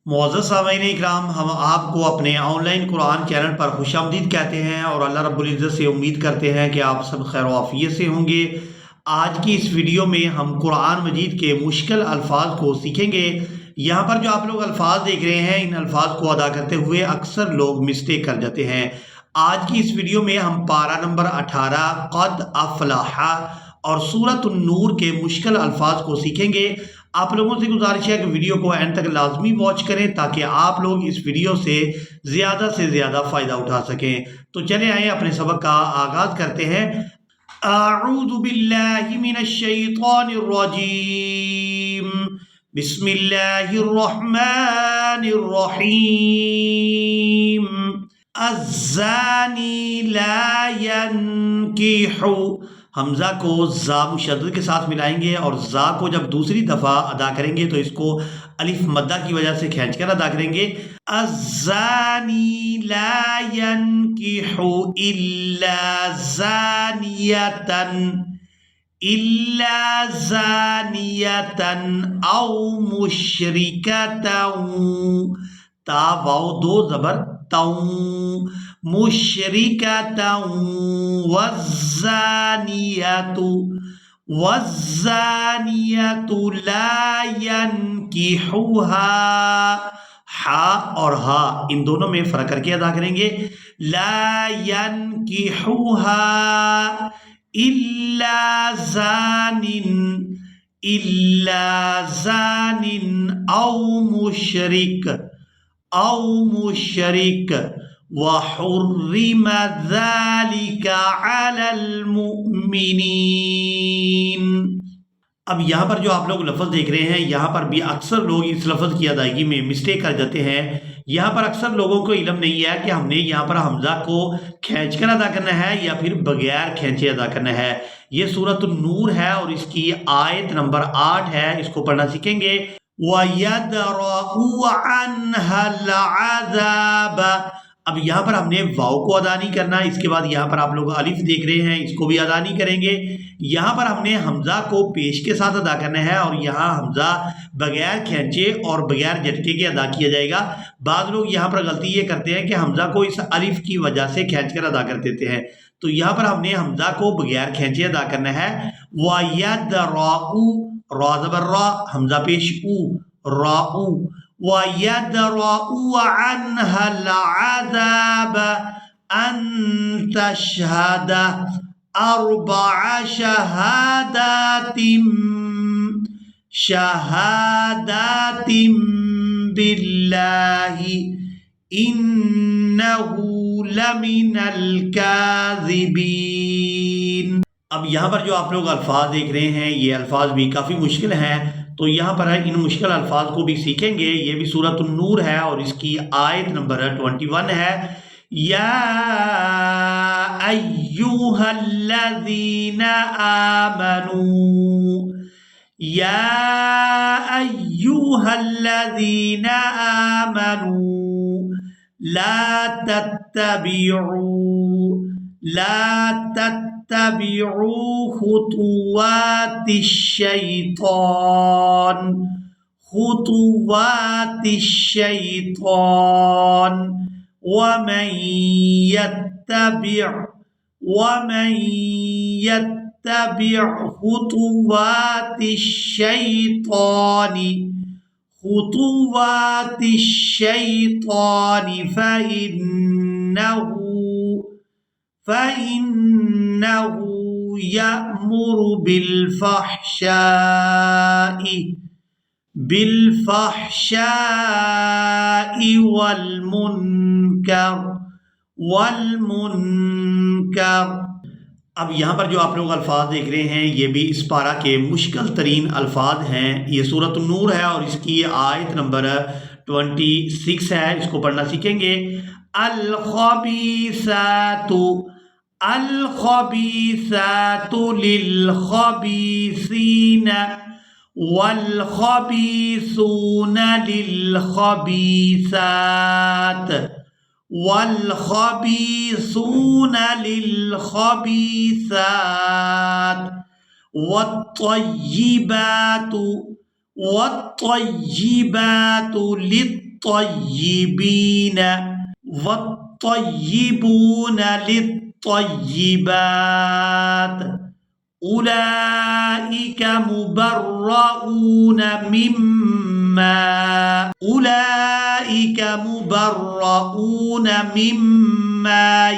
मुअज़्ज़ज़ सामईन इकराम, हम आपको अपने ऑनलाइन कुरान चैनल पर खुशामदीद कहते हैं और अल्लाह रब्बुल इज़्ज़त से उम्मीद करते हैं कि आप सब खैर आफियत से होंगे। आज की इस वीडियो में हम कुरान मजीद के मुश्किल अल्फाज को सीखेंगे। यहाँ पर जो आप लोग अल्फाज देख रहे हैं, इन अल्फाज को अदा करते हुए अक्सर लोग मिस्टेक कर जाते हैं। आज की इस वीडियो में हम पारा नंबर 18 क़द अफ़लह और सूरत नूर के मुश्किल अल्फाज को सीखेंगे। आप लोगों से गुजारिश है कि वीडियो को एंड तक लाजमी वॉच करें ताकि आप लोग इस वीडियो से ज़्यादा फ़ायदा उठा सकें। तो चले आए अपने सबक का आगाज़ करते हैं। अऊज़ु बिल्लाहि मिनश शैतानिर रजीम। बिस्मिल्लाहिर रहमानिर रहीम। अज़्ज़ानी ला यन्किहु। हमज़ा को ज़ा मुशद्दद के साथ मिलाएंगे और ज़ा को जब दूसरी दफ़ा अदा करेंगे तो इसको अलिफ मद्दा की वजह से खींचकर अदा करेंगे। अज़्ज़ानी ला यन्किहु इल्ला ज़ानियतन औ मुशरिकतन। ता वाव दो ज़बर तऊ। मुशरिकतन वज़्ज़ानियतु ला यन्किहुहा। हा और हा इन दोनों में फ़र्क करके अदा करेंगे। ला यन्किहुहा इल्ला ज़ानिन औ मुशरिक व हुर्रिम ज़ालिका अलल मुमिनीन। अब यहाँ पर जो आप लोग लफ्ज़ देख रहे हैं, यहाँ पर भी अक्सर लोग इस लफ्ज़ की अदायगी में मिस्टेक कर जाते हैं। यहाँ पर अक्सर लोगों को इल्म नहीं है कि हमने यहाँ पर हमज़ा को खींचकर अदा करना है या फिर बगैर खींचे अदा करना है। ये सूरत नूर है और इसकी आयत नंबर 8 है, इसको पढ़ना सीखेंगे। वयदरऊ अन्हल अज़ाब। अब यहाँ पर हमने वाव को अदा नहीं करना, इसके बाद यहाँ पर आप लोग अलिफ देख रहे हैं, इसको भी अदा नहीं करेंगे। यहाँ पर हमने हमज़ा को पेश के साथ अदा करना है और यहाँ हमज़ा बगैर खींचे और बगैर झटके के अदा किया जाएगा। बाद लोग यहाँ पर गलती ये करते हैं कि हमज़ा को इस अलिफ की वजह से खींचकर अदा कर देते हैं। तो यहाँ पर हमने हमज़ा को बगैर खींचे अदा करना है। वयदरऊ रा ज़बर रा, हमज़ा पेश ऊ, राऊ। वयदरऊ अन्हल अज़ाब अन तशहद अर्बअ शहादातिम बिल्लाहि इन्नहु लमिनल काज़िबीन। अब यहाँ पर जो आप लोग अल्फाज देख रहे हैं, ये अल्फाज भी काफ़ी मुश्किल हैं, तो यहाँ पर इन मुश्किल अल्फाज को भी सीखेंगे। ये भी सूरत नूर है और इसकी आयत नंबर 21 है। या अय्युहल्लज़ीना आमनू, या अय्युहल्लज़ीना आमनू ला तत्तबिउ खुतुवातिश-शैतान वमन यत्तबिअ खुतुवातिश-शैतान फ़इन्नहु यअमुरु बिलफ़हशाइ वल मुनकर। अब यहाँ पर जो आप लोग अल्फाज देख रहे हैं, ये भी इस पारा के मुश्किल तरीन अल्फाज हैं। ये सूरत नूर है और इसकी आयत नंबर 26 है, इसको पढ़ना सीखेंगे। अल-ख़बीसातु लिल-ख़बीसीन वल-ख़बीसून लिल-ख़बीसात वल-ख़बीसून लिल-ख़बीसात वत्तय्यिबातु लित्तय्यिबीन लित्तय्यिबीन वत्तय्यिबून लित्तय्यिबात उलाइका मुबर्रऊन मिम्मा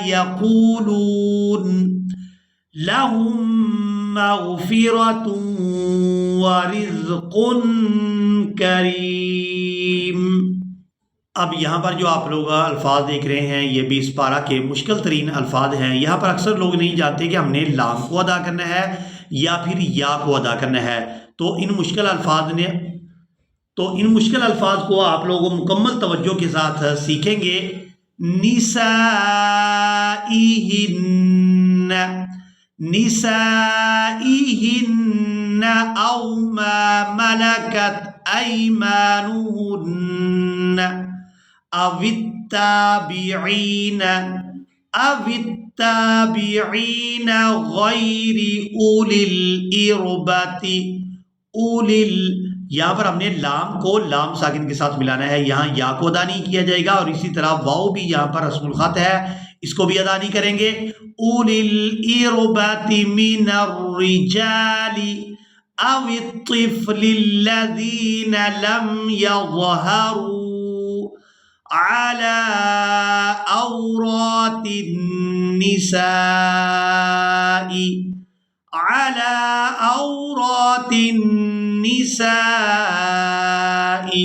यक़ूलून लहुम मग़फ़िरतुन व रिज़्क़ुन करीम। अब यहाँ पर जो आप लोग अल्फाज देख रहे हैं ये भी इस पारा के मुश्किल तरीन अल्फाज हैं। यहाँ पर अक्सर लोग नहीं जानते कि हमने लाम को अदा करना है या फिर या को अदा करना है। तो इन मुश्किल अल्फाज को आप लोग मुकम्मल तवज्जो के साथ सीखेंगे। निसाइहिन्न औ मा मलकत ऐमानुहुन्न अवित्ताबिईन गैरि उलिल इरबति उलिल। यहाँ पर हमने लाम को लाम साकिन के साथ मिलाना है, यहाँ या को अदा नहीं किया जाएगा। और इसी तरह वाव भी यहाँ पर रस्मुल खत है, इसको भी अदा नहीं करेंगे। उलिल इरबति मिनर रिजाली अवित्तिफ़्लिल्लज़ीन लम यज़हरू अला औरातिन निसाई।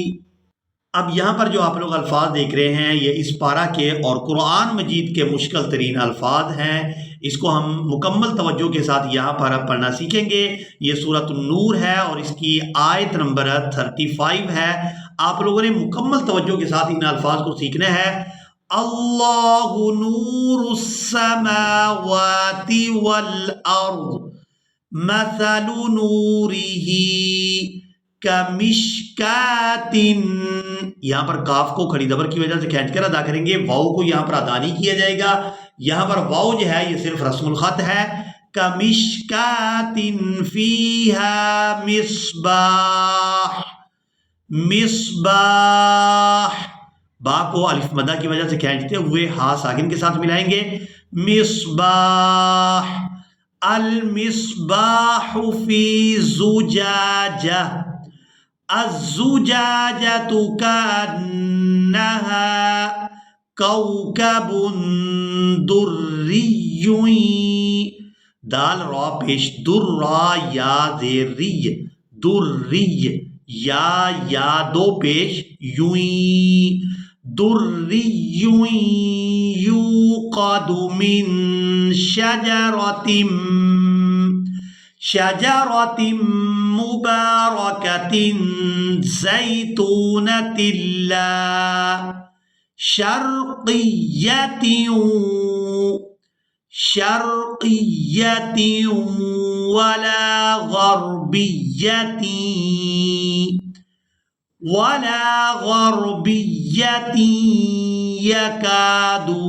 अब यहाँ पर जो आप लोग अल्फाज देख रहे हैं ये इस पारा के और कुरान मजीद के मुश्किल तरीन अल्फाज हैं। इसको हम मुकम्मल तवज्जो के साथ यहाँ पर पढ़ना सीखेंगे। ये सूरत नूर है और इसकी आयत नंबर 35 है। आप लोगों ने मुकम्मल तवज्जो के साथ इन अल्फाज को सीखना है। अल्लाहु नूरुस समावाति वल अर्द मसलु नूरिही कमिश्कातिन। यहाँ पर काफ को खड़ी दबर की वजह से खींचकर अदा करेंगे, वाव को यहाँ पर अदा नहीं किया जाएगा। यहाँ पर वाव जो है ये सिर्फ रस्मुल खत है। कमिश्कातिन फीहा मिस्बाह। बा को अलिफ मदा की वजह से खींचते हुए हा साकिन के साथ मिलाएंगे। मिस्बाह अल मिस्बाहु फी ज़ुजाजा अज़्ज़ुजाजतु कअन्नहा कौकबुन दुर्रियुन। दाल रा पेश दुर्रा या ज़ेरिय दुर्रिय या दो पेश युई दुर्रियुन युक़दु मिन शजरतिन मुबारकतिन ज़ैतूनतिन ला शर्क़िय्यतिन वला ग़र्बिय्यतिन यकादु।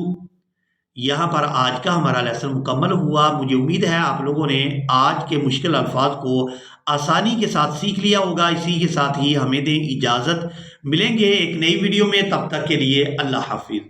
यहाँ पर आज का हमारा लेसन मुकम्मल हुआ। मुझे उम्मीद है आप लोगों ने आज के मुश्किल अल्फाज को आसानी के साथ सीख लिया होगा। इसी के साथ ही हमें दें इजाज़त, मिलेंगे एक नई वीडियो में, तब तक के लिए अल्लाह हाफिज़।